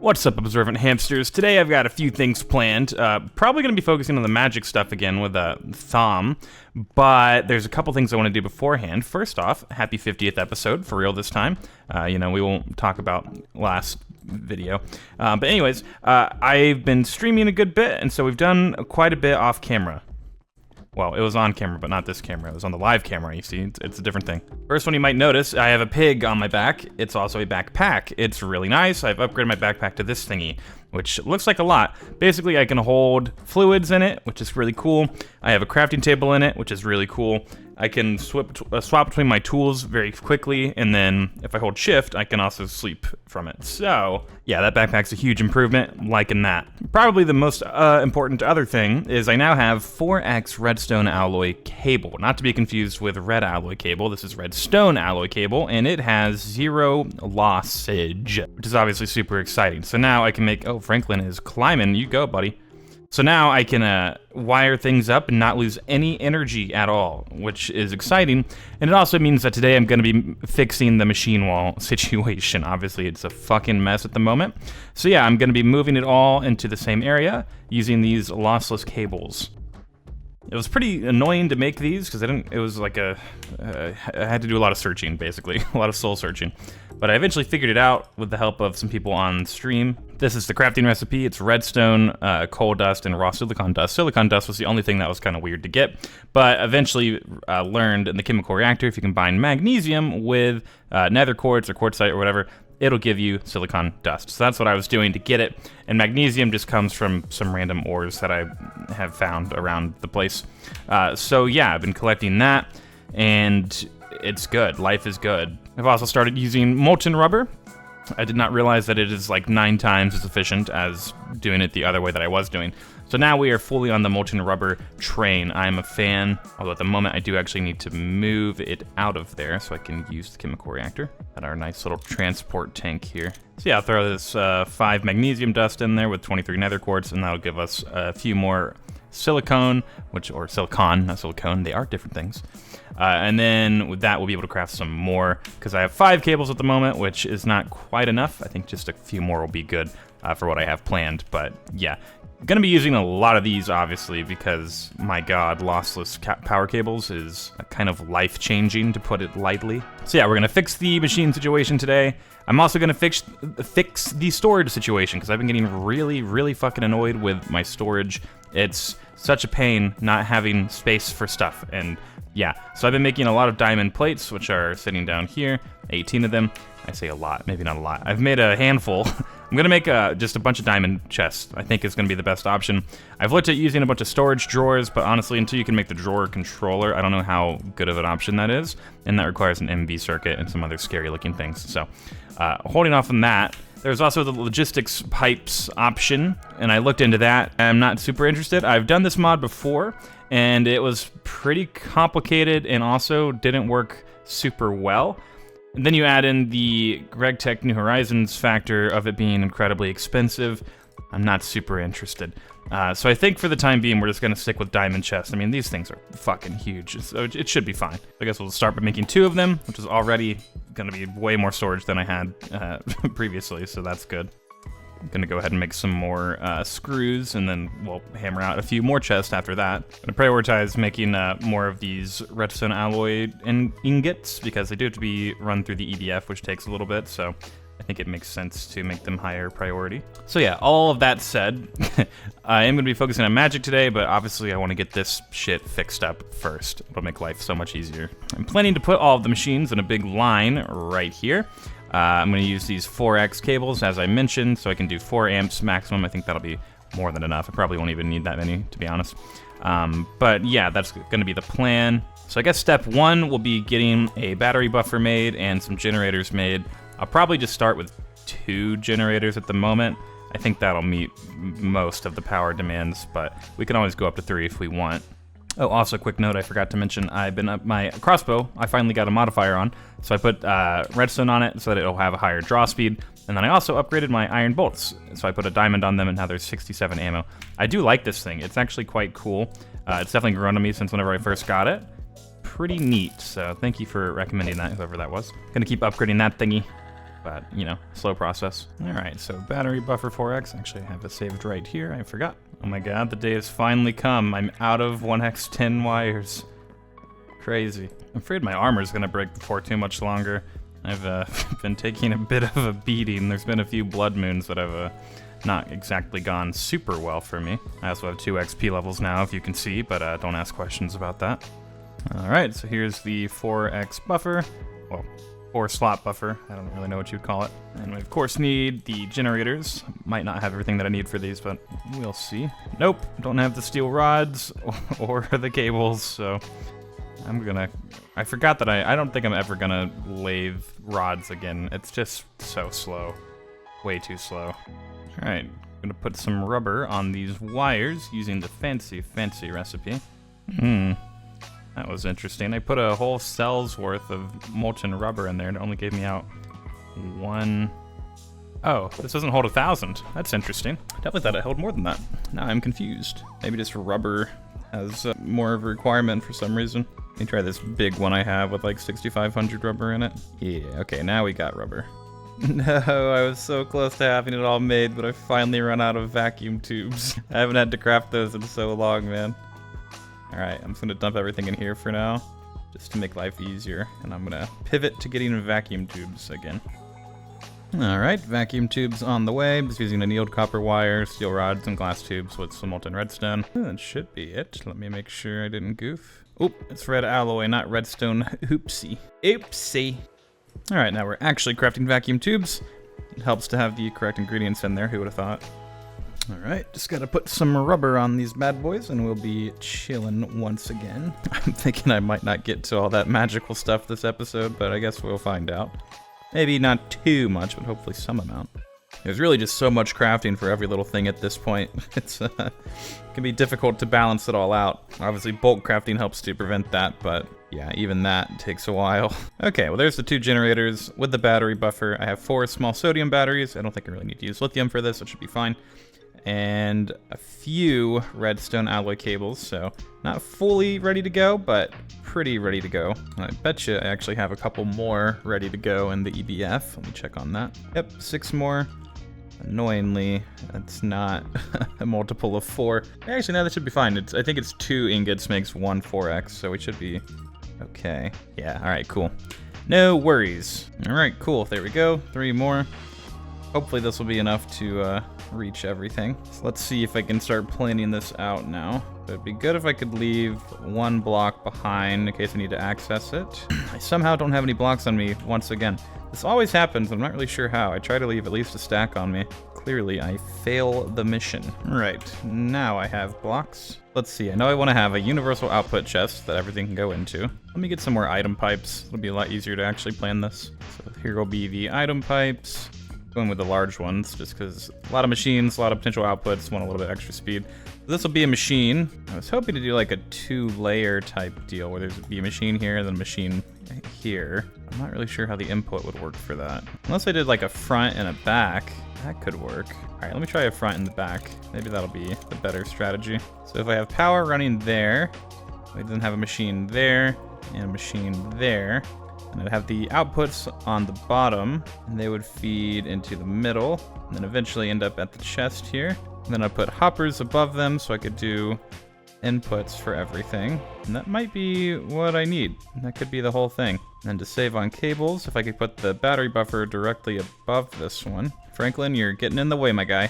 What's up, observant hamsters? Today I've got a few things planned. Probably going to be focusing on the magic stuff again with Thom, but there's a couple things I want to do beforehand. First off, happy 50th episode, for real this time. We won't talk about last video. But anyways, I've been streaming a good bit, and so we've done quite a bit off camera. Well, it was on camera, but not this camera. It was on the live camera, you see. It's a different thing. First one you might notice, I have a pig on my back. It's also a backpack. It's really nice. I've upgraded my backpack to this thingy, which looks like a lot. Basically, I can hold fluids in it, which is really cool. I have a crafting table in it, which is really cool. I can swap between my tools very quickly, and then if I hold shift, I can also sleep from it. So, yeah, that backpack's a huge improvement. I'm liking that. Probably the most important other thing is I now have 4X redstone alloy cable. Not to be confused with red alloy cable. This is redstone alloy cable, and it has 0 lossage, which is obviously super exciting. So now I can make... Oh, Franklin is climbing. You go, buddy. So now I can wire things up and not lose any energy at all, which is exciting. And it also means that today I'm going to be fixing the machine wall situation. Obviously, it's a fucking mess at the moment. So yeah, I'm going to be moving it all into the same area using these lossless cables. It was pretty annoying to make these because it was like I had to do a lot of searching, basically, a lot of soul searching. But I eventually figured it out with the help of some people on stream. This is the crafting recipe. It's redstone, coal dust, and raw silicon dust. Silicon dust was the only thing that was kind of weird to get, but eventually learned in the chemical reactor, if you combine magnesium with nether quartz or quartzite or whatever, it'll give you silicon dust. So that's what I was doing to get it. And magnesium just comes from some random ores that I have found around the place. So yeah, I've been collecting that, and it's good. Life is good. I've also started using molten rubber. I did not realize that it is like 9 times as efficient as doing it the other way that I was doing. So now we are fully on the molten rubber train. I'm a fan, although at the moment I do actually need to move it out of there so I can use the chemical reactor at our nice little transport tank here. So yeah, I'll throw this 5 magnesium dust in there with 23 nether quartz, and that'll give us a few more silicone, or silicon, not silicone, they are different things. And then with that, we'll be able to craft some more, because I have 5 cables at the moment, which is not quite enough. I think just a few more will be good for what I have planned, but yeah. Gonna be using a lot of these, obviously, because, my god, lossless power cables is kind of life-changing, to put it lightly. So yeah, we're gonna fix the machine situation today. I'm also gonna fix the storage situation, because I've been getting really, really fucking annoyed with my storage. It's such a pain not having space for stuff, and yeah. So I've been making a lot of diamond plates, which are sitting down here, 18 of them. I say a lot, maybe not a lot. I've made a handful. I'm gonna make just a bunch of diamond chests. I think it's gonna be the best option. I've looked at using a bunch of storage drawers, but honestly, until you can make the drawer controller, I don't know how good of an option that is, and that requires an MV circuit and some other scary looking things. So holding off on that. There's also the logistics pipes option, and I looked into that. I'm not super interested. I've done this mod before, and it was pretty complicated and also didn't work super well. And then you add in the Gregtech New Horizons factor of it being incredibly expensive. I'm not super interested. So I think for the time being, we're just gonna stick with diamond chests. I mean, these things are fucking huge, so it should be fine. I guess we'll start by making 2 of them, which is already gonna be way more storage than I had previously, so that's good. I'm gonna go ahead and make some more screws, and then we'll hammer out a few more chests after that. I'm gonna prioritize making more of these redstone alloy ingots, because they do have to be run through the EDF, which takes a little bit, so I think it makes sense to make them higher priority. So yeah, all of that said, I am gonna be focusing on magic today, but obviously I wanna get this shit fixed up first. It'll make life so much easier. I'm planning to put all of the machines in a big line right here. I'm going to use these 4X cables, as I mentioned, so I can do 4 amps maximum. I think that'll be more than enough. I probably won't even need that many, to be honest. But yeah, that's going to be the plan. So I guess step 1 will be getting a battery buffer made and some generators made. I'll probably just start with 2 generators at the moment. I think that'll meet most of the power demands, but we can always go up to 3 if we want. Oh, also, quick note, I forgot to mention, I've been up my crossbow. I finally got a modifier on, so I put redstone on it so that it'll have a higher draw speed. And then I also upgraded my iron bolts, so I put a diamond on them, and now there's 67 ammo. I do like this thing. It's actually quite cool. It's definitely grown on me since whenever I first got it. Pretty neat, so thank you for recommending that, whoever that was. Gonna keep upgrading that thingy. but, you know, slow process. All right, so battery buffer 4x. Actually, I have it saved right here. I forgot. Oh my god, the day has finally come. I'm out of 1x10 wires. Crazy. I'm afraid my armor's gonna break before too much longer. I've been taking a bit of a beating. There's been a few blood moons that have not exactly gone super well for me. I also have 2 XP levels now, if you can see, but don't ask questions about that. All right, so here's the 4x buffer. Well, 4 slot buffer. I don't really know what you'd call it. And we, of course, need the generators. Might not have everything that I need for these, but we'll see. Nope, don't have the steel rods or the cables, so I forgot that I don't think I'm ever gonna lathe rods again. It's just so slow. Way too slow. All right, I'm gonna put some rubber on these wires using the fancy recipe. That was interesting. I put a whole cell's worth of molten rubber in there and it only gave me out 1. Oh, this doesn't hold 1,000. That's interesting. Definitely thought it held more than that. Now I'm confused. Maybe just rubber has more of a requirement for some reason. Let me try this big one I have with like 6,500 rubber in it. Yeah, okay, now we got rubber. No, I was so close to having it all made, but I finally run out of vacuum tubes. I haven't had to craft those in so long, man. Alright, I'm just gonna dump everything in here for now, just to make life easier, and I'm gonna pivot to getting vacuum tubes again. Alright, vacuum tubes on the way. Just using annealed copper wire, steel rods, and glass tubes with some molten redstone. That should be it. Let me make sure I didn't goof. Oop, it's red alloy, not redstone. Oopsie. Oopsie. Alright, now we're actually crafting vacuum tubes. It helps to have the correct ingredients in there, who would have thought? Alright, just gotta put some rubber on these bad boys and we'll be chilling once again. I'm thinking I might not get to all that magical stuff this episode, but I guess we'll find out. Maybe not too much, but hopefully some amount. There's really just so much crafting for every little thing at this point. It's can be difficult to balance it all out. Obviously bulk crafting helps to prevent that, but yeah, even that takes a while. Okay, well there's the 2 generators with the battery buffer. I have 4 small sodium batteries. I don't think I really need to use lithium for this, it should be fine. And a few redstone alloy cables, so not fully ready to go, but pretty ready to go. I bet you I actually have a couple more ready to go in the EBF. Let me check on that. Yep, 6 more. Annoyingly, that's not a multiple of 4. Actually, no, that should be fine. I think it's 2 ingots makes 1 4x, so we should be okay. Yeah, all right, cool. No worries. All right, cool. There we go. 3 more. Hopefully this will be enough to reach everything. So let's see if I can start planning this out now. It'd be good if I could leave 1 block behind in case I need to access it. I somehow don't have any blocks on me once again. This always happens, I'm not really sure how. I try to leave at least a stack on me. Clearly, I fail the mission. Right, now I have blocks. Let's see, I know I want to have a universal output chest that everything can go into. Let me get some more item pipes. It'll be a lot easier to actually plan this. So here will be the item pipes. Going with the large ones, just because a lot of machines, a lot of potential outputs, want a little bit extra speed. This will be a machine. I was hoping to do like a 2-layer type deal, where there's be a machine here and then a machine here. I'm not really sure how the input would work for that. Unless I did like a front and a back, that could work. All right, let me try a front and the back. Maybe that'll be the better strategy. So if I have power running there, I then have a machine there and a machine there. And I'd have the outputs on the bottom, and they would feed into the middle, and then eventually end up at the chest here. And then I'd put hoppers above them so I could do inputs for everything. And that might be what I need. That could be the whole thing. And to save on cables, if I could put the battery buffer directly above this one. Franklin, you're getting in the way, my guy.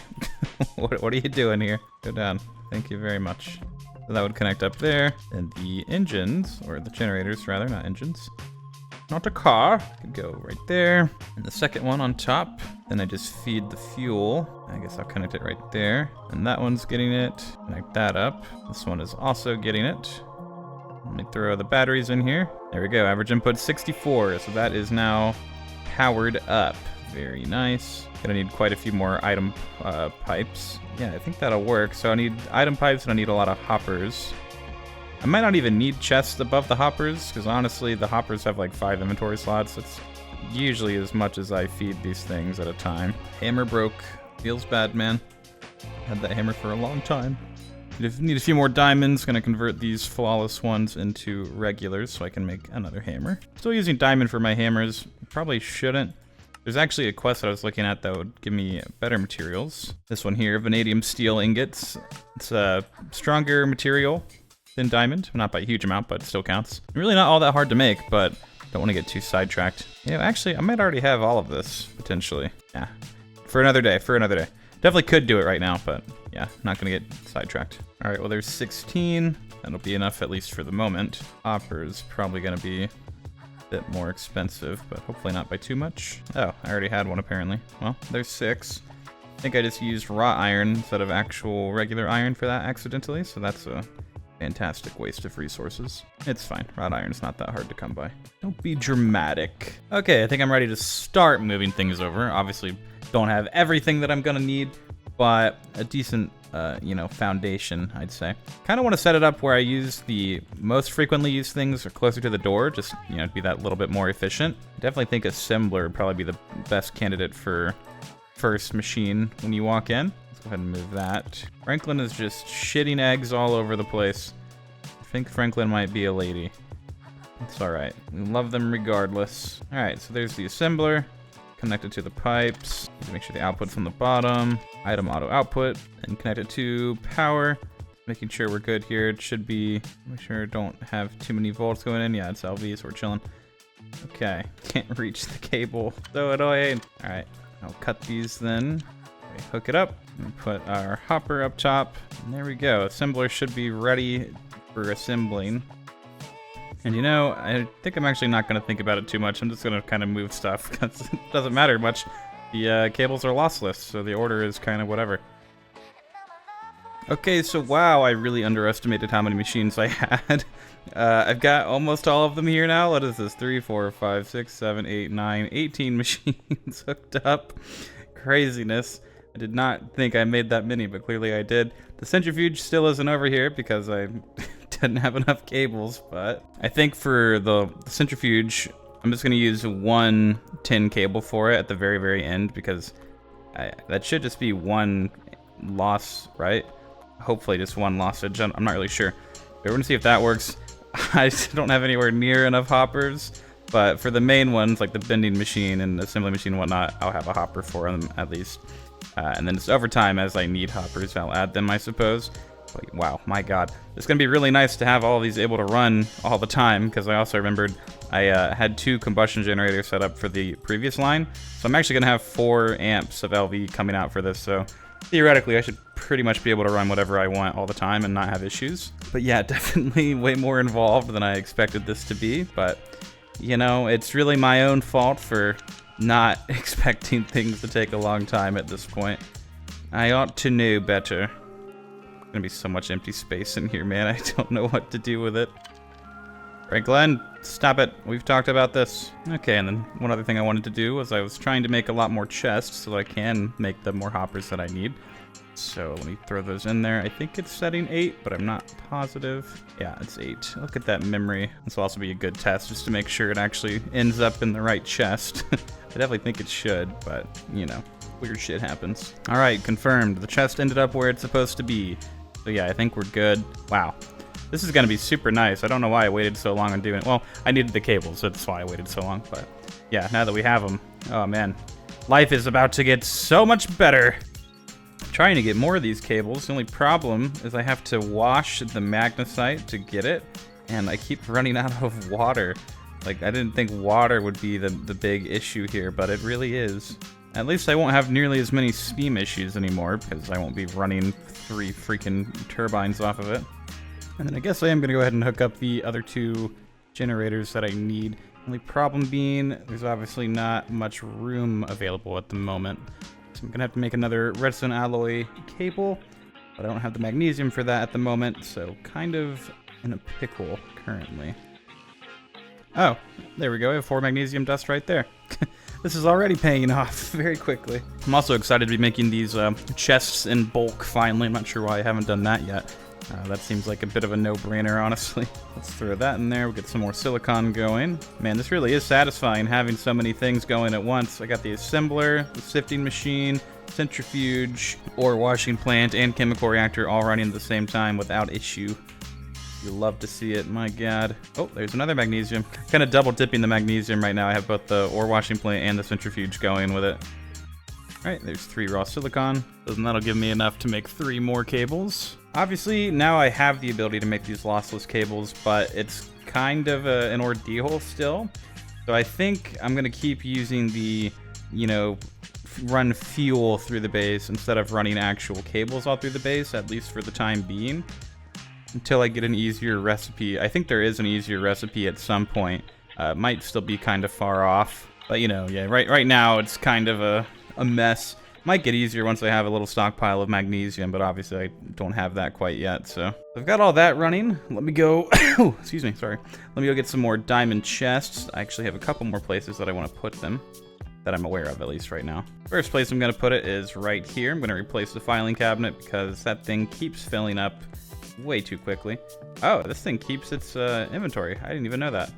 What are you doing here? Go down. Thank you very much. So that would connect up there. And the engines, or the generators rather, not engines. Not a car. Could go right there. And the second one on top. Then I just feed the fuel. I guess I'll connect it right there. And that one's getting it. Connect that up. This one is also getting it. Let me throw the batteries in here. There we go. Average input 64. So that is now powered up. Very nice. Gonna need quite a few more item pipes. Yeah, I think that'll work. So I need item pipes and I need a lot of hoppers. I might not even need chests above the hoppers, because honestly, the hoppers have like 5 inventory slots. It's usually as much as I feed these things at a time. Hammer broke. Feels bad, man. Had that hammer for a long time. Need a few more diamonds. Gonna convert these flawless ones into regulars so I can make another hammer. Still using diamond for my hammers. Probably shouldn't, There's actually a quest that I was looking at that would give me better materials. This one here, vanadium steel ingots. It's a stronger material than diamond. Not by a huge amount, but it still counts. Really not all that hard to make, but don't want to get too sidetracked. Yeah, actually, I might already have all of this, potentially. Yeah, for another day, Definitely could do it right now, but yeah, not gonna get sidetracked. All right, well, there's 16. That'll be enough, at least for the moment. Hopper's probably gonna be a bit more expensive, but hopefully not by too much. Oh, I already had one, apparently. Well, there's 6. I think I just used wrought iron instead of actual regular iron for that accidentally, so that's a fantastic waste of resources. It's fine. Wrought iron's not that hard to come by. Don't be dramatic. Okay, I think I'm ready to start moving things over. Obviously, don't have everything that I'm gonna need, but a decent, foundation, I'd say. Kind of want to set it up where I use the most frequently used things closer to the door, just, to be that little bit more efficient. I definitely think assembler would probably be the best candidate for first machine when you walk in. Let's go ahead and move that. Franklin is just shitting eggs all over the place. I think Franklin might be a lady. It's all right. We love them regardless. All right, so there's the assembler. Connected to the pipes. Make sure the output's on the bottom. Item auto output and connect it to power. Making sure we're good here. It should be, make sure I don't have too many volts going in. Yeah, it's LV, so we're chilling. Okay, can't reach the cable. So annoying. All right, I'll cut these then. We hook it up and put our hopper up top. And there we go. Assembler should be ready for assembling. And I think I'm actually not going to think about it too much. I'm just going to kind of move stuff because it doesn't matter much. The cables are lossless, so the order is kind of whatever. Okay, so wow, I really underestimated how many machines I had. I've got almost all of them here now. What is this? 3, 4, 5, 6, 7, 8, 9, 18 machines hooked up. Craziness. I did not think I made that many, but clearly I did. The centrifuge still isn't over here because I didn't have enough cables, but I think for the centrifuge, I'm just going to use one tin cable for it at the very, very end because that should just be one loss, right? Hopefully just one lossage. I'm not really sure. But we're going to see if that works. I don't have anywhere near enough hoppers, but for the main ones, like the bending machine and assembly machine and whatnot, I'll have a hopper for them at least. And then just over time, as I need hoppers, I'll add them, I suppose. But wow, my god. It's going to be really nice to have all of these able to run all the time, because I also remembered I had 2 combustion generators set up for the previous line. So I'm actually going to have 4 amps of LV coming out for this, so theoretically I should pretty much be able to run whatever I want all the time and not have issues. But yeah, definitely way more involved than I expected this to be, but it's really my own fault for not expecting things to take a long time at this point. I ought to know better. There's gonna be so much empty space in here, man. I don't know what to do with it. Franklin, stop it. We've talked about this. Okay, and then one other thing I wanted to do was I was trying to make a lot more chests so that I can make the more hoppers that I need. So let me throw those in there. I think it's setting 8, but I'm not positive. Yeah, it's 8. Look at that memory. This will also be a good test just to make sure it actually ends up in the right chest. I definitely think it should, but weird shit happens. All right, confirmed. The chest ended up where it's supposed to be. So yeah, I think we're good. Wow. This is gonna be super nice. I don't know why I waited so long on doing it. Well, I needed the cables, so that's why I waited so long, but yeah, now that we have them, oh man. Life is about to get so much better. I'm trying to get more of these cables. The only problem is I have to wash the magnesite to get it, and I keep running out of water. Like, I didn't think water would be the big issue here, but it really is. At least I won't have nearly as many steam issues anymore, because I won't be running 3 freaking turbines off of it. And then I guess I am going to go ahead and hook up the other 2 generators that I need. Only problem being, there's obviously not much room available at the moment. So I'm going to have to make another redstone alloy cable, but I don't have the magnesium for that at the moment, so kind of in a pickle currently. Oh, there we go. I have 4 magnesium dust right there. This is already paying off very quickly. I'm also excited to be making these chests in bulk finally. I'm not sure why I haven't done that yet. That seems like a bit of a no-brainer, honestly. Let's throw that in there. We'll get some more silicon going. Man, this really is satisfying having so many things going at once. I got the assembler, the sifting machine, centrifuge, ore washing plant, and chemical reactor all running at the same time without issue. You love to see it, my god. Oh, there's another magnesium. Kind of double dipping the magnesium right now. I have both the ore washing plant and the centrifuge going with it. All right, there's 3 raw silicon. And that'll give me enough to make 3 more cables. Obviously, now I have the ability to make these lossless cables, but it's kind of an ordeal still. So I think I'm gonna keep using the, you know, run fuel through the base instead of running actual cables all through the base, at least for the time being, until I get an easier recipe. I think there is an easier recipe at some point. Might still be kind of far off, but you know, yeah, right now it's kind of a mess. Might get easier once I have a little stockpile of magnesium, but obviously I don't have that quite yet, so. I've got all that running. Let me go, oh, excuse me, sorry. Let me go get some more diamond chests. I actually have a couple more places that I want to put them, that I'm aware of at least right now. First place I'm gonna put it is right here. I'm gonna replace the filing cabinet because that thing keeps filling up way too quickly. Oh, this thing keeps its inventory. I didn't even know that.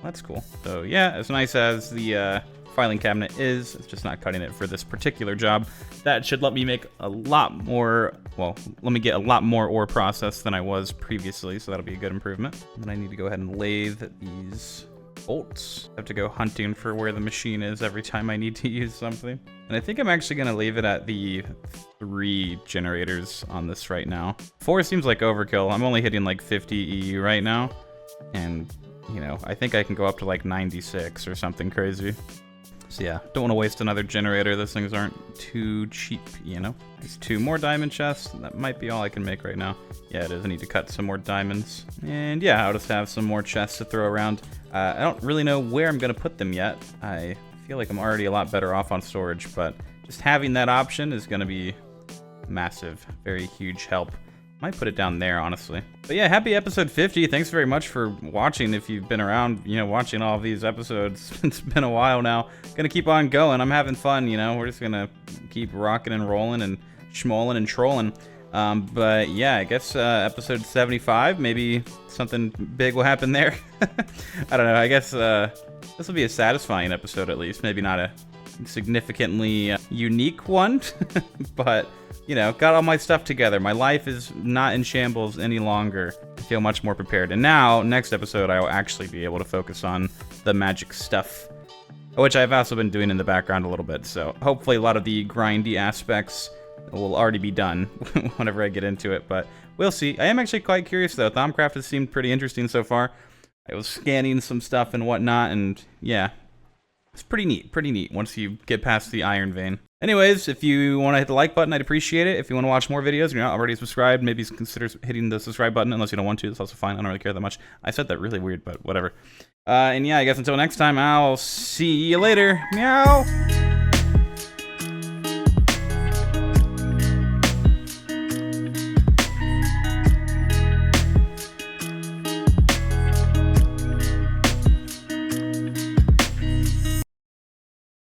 That's cool. So yeah, as nice as the filing cabinet is, it's just not cutting it for this particular job. That should let me make a lot more, well, let me get a lot more ore processed than I was previously, so that'll be a good improvement. And then I need to go ahead and lathe these bolts. I have to go hunting for where the machine is every time I need to use something. And I think I'm actually gonna leave it at the 3 generators on this right now. 4 seems like overkill. I'm only hitting like 50 EU right now. And, you know, I think I can go up to like 96 or something crazy. So yeah, don't want to waste another generator. Those things aren't too cheap, you know? There's 2 more diamond chests. That might be all I can make right now. Yeah, it is. I need to cut some more diamonds. And yeah, I'll just have some more chests to throw around. I don't really know where I'm going to put them yet. I feel like I'm already a lot better off on storage, but just having that option is going to be massive, very huge help. Might put it down there, honestly. But yeah, happy episode 50. Thanks very much for watching. If you've been around, you know, watching all of these episodes, it's been a while now. Gonna keep on going. I'm having fun, you know. We're just gonna keep rocking and rolling and schmolling and trolling. But yeah, I guess episode 75, maybe something big will happen there. I don't know. I guess this will be a satisfying episode at least. Maybe not a significantly unique one, but you know, got all my stuff together. My life is not in shambles any longer. I feel much more prepared. And now, next episode, I will actually be able to focus on the magic stuff, which I've also been doing in the background a little bit. So hopefully a lot of the grindy aspects will already be done whenever I get into it, but we'll see. I am actually quite curious though. Thaumcraft has seemed pretty interesting so far. I was scanning some stuff and whatnot, and yeah, it's pretty neat once you get past the iron vein. Anyways, if you want to hit the like button, I'd appreciate it. If you want to watch more videos and you're not already subscribed, maybe consider hitting the subscribe button, unless you don't want to. That's also fine. I don't really care that much. I said that really weird, but whatever. And yeah, I guess until next time, I'll see you later. Meow!